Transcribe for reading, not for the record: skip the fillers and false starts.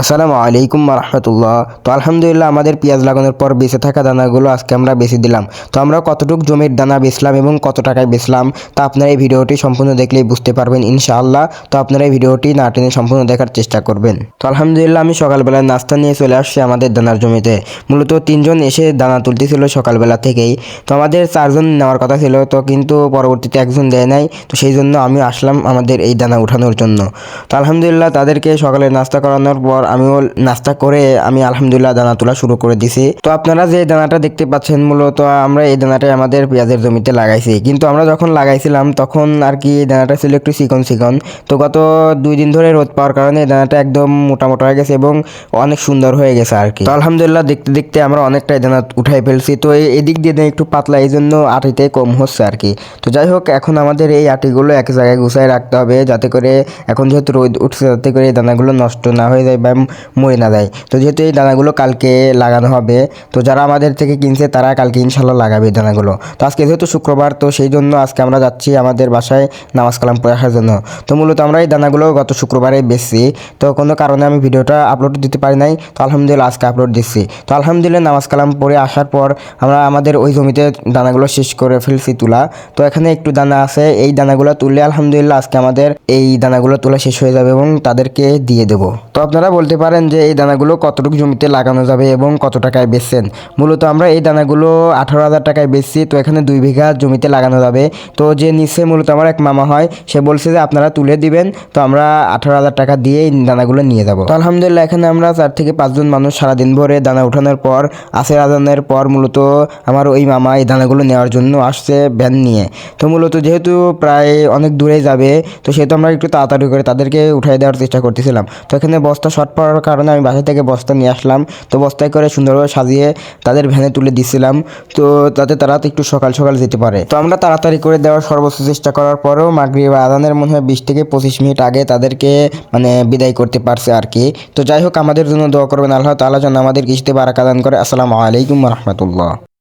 আসসালামু আলাইকুম রহমতুল্লাহ। তো আলহামদুলিল্লাহ আমাদের পেঁয়াজ লাগানোর পর বেঁচে থাকা দানাগুলো আজকে আমরা বেছে দিলাম। তো আমরা কতটুকু জমির দানা বেচলাম এবং কত টাকায় বেচলাম তা আপনারা এই ভিডিওটি সম্পূর্ণ দেখলেই বুঝতে পারবেন ইনশাআল্লাহ। তো আপনারা এই ভিডিওটি না টেনে সম্পূর্ণ দেখার চেষ্টা করবেন। তো আলহামদুলিল্লাহ আমি সকালবেলায় নাস্তা নিয়ে চলে আসছি আমাদের দানার জমিতে। মূলত তিনজন এসে দানা তুলতেছিল সকালবেলা থেকেই। তো আমাদের চারজন নেওয়ার কথা ছিল, তো কিন্তু পরবর্তীতে একজন দেয় নাই। তো সেই জন্য আমি আসলাম আমাদের এই দানা উঠানোর জন্য। তো আলহামদুলিল্লাহ তাদেরকে সকালে নাস্তা করানোর পর আমিও নাস্তা করে আমি আলহামদুলিল্লাহ দানা তোলা শুরু করে দিছি। তো আপনারা যে দানাটা দেখতে পাচ্ছেন মূলত আমরা এই দানাটাই আমাদের পেঁয়াজের জমিতে লাগাইছি, কিন্তু আমরা যখন লাগাইছিলাম তখন আর কি এই দানাটা ছিল একটু চিকন চিকন। তো গত 2 দিন ধরে রোদ পাওয়ার কারণে এই দানাটা একদম মোটা মোটা হয়ে গেছে এবং অনেক সুন্দর হয়ে গেছে আর কি। তো আলহামদুলিল্লাহ দেখতে দেখতে আমরা অনেকটাই দানা উঠাই ফেলছি। তো এদিক দিয়ে একটু পাতলা, এই জন্য আটিতে কম হচ্ছে আর কি। তো যাই হোক, এখন আমাদের এই আটিগুলো এক জায়গায় গুছাই রাখতে হবে, যাতে করে এখন যেহেতু রোদ উঠছে যাতে করে এই দানাগুলো নষ্ট না হয়ে যায় বা মরে না যায়। তো যেহেতু এই দানাগুলো কালকে লাগানো হবে, তো যারা আমাদের থেকে কিনছে তারা কালকে ইনশাল্লাহ লাগাবে এই দানাগুলো। তো আজকে যেহেতু শুক্রবার, তো সেই জন্য আজকে আমরা যাচ্ছি আমাদের বাসায় নামাজ কালাম পড়ে আসার জন্য। তো মূলত আমরা এই দানাগুলো গত শুক্রবারে বেচছি, তো কোনো কারণে আমি ভিডিওটা আপলোড দিতে পারি নাই। তো আলহামদুলিল্লাহ আজকে আপলোড দিচ্ছি। তো আলহামদুলিল্লাহ নামাজ কালাম পড়ে আসার পর আমরা আমাদের ওই জমিতে দানাগুলো শেষ করে ফেলছি তোলা। তো এখানে একটু দানা আছে, এই দানাগুলো তুললে আলহামদুলিল্লাহ আজকে আমাদের এই দানাগুলো তোলা শেষ হয়ে যাবে এবং তাদেরকে দিয়ে দেবো। তো আপনারা বলতে পারেন যে এই দানাগুলো কতটুকু জমিতে লাগানো যাবে এবং কত টাকায় বেচছেন। মূলত আমরা এই দানাগুলো 18,000 টাকায় বেচছি। তো এখানে 2 বিঘা জমিতে লাগানো যাবে। তো যে নিচ্ছে মূলত আমার এক মামা হয়, সে বলছে যে আপনারা তুলে দিবেন, তো আমরা 18,000 টাকা দিয়ে এই দানাগুলো নিয়ে যাব। তো আলহামদুলিল্লাহ এখানে আমরা 4 থেকে 5 জন মানুষ সারাদিন ভরে দানা উঠানোর পর আসের আজানের পর মূলত আমার ওই মামা এই দানাগুলো নেওয়ার জন্য আসছে ভ্যান নিয়ে। তো মূলত যেহেতু প্রায় অনেক দূরে যাবে, তো সেহেতু আমরা একটু তাড়াতাড়ি করে তাদেরকে উঠাই দেওয়ার চেষ্টা করতেছিলাম। তো এখানে বস্তা শর্ট পড়ার কারণে আমি বাসা থেকে বস্তা নিয়ে আসলাম। তো বস্তায় করে সুন্দরভাবে সাজিয়ে তাদের ভ্যানে তুলে দিছিলাম, তো তাতে তারা একটু সকাল সকাল যেতে পারে। তো আমরা তাড়াতাড়ি করে দেওয়ার সর্বোচ্চ চেষ্টা করার পরেও মাগরিব আজানের মনে হয় 20 থেকে 25 মিনিট আগে তাদেরকে বিদায় করতে পারছে আর কি। তো যাই হোক, আমাদের জন্য দোয়া করবেন, আল্লাহ তাআলা যেন আমাদের কিস্তি বারাকা দান করে। আসসালামু আলাইকুম রহমতুল্লাহ।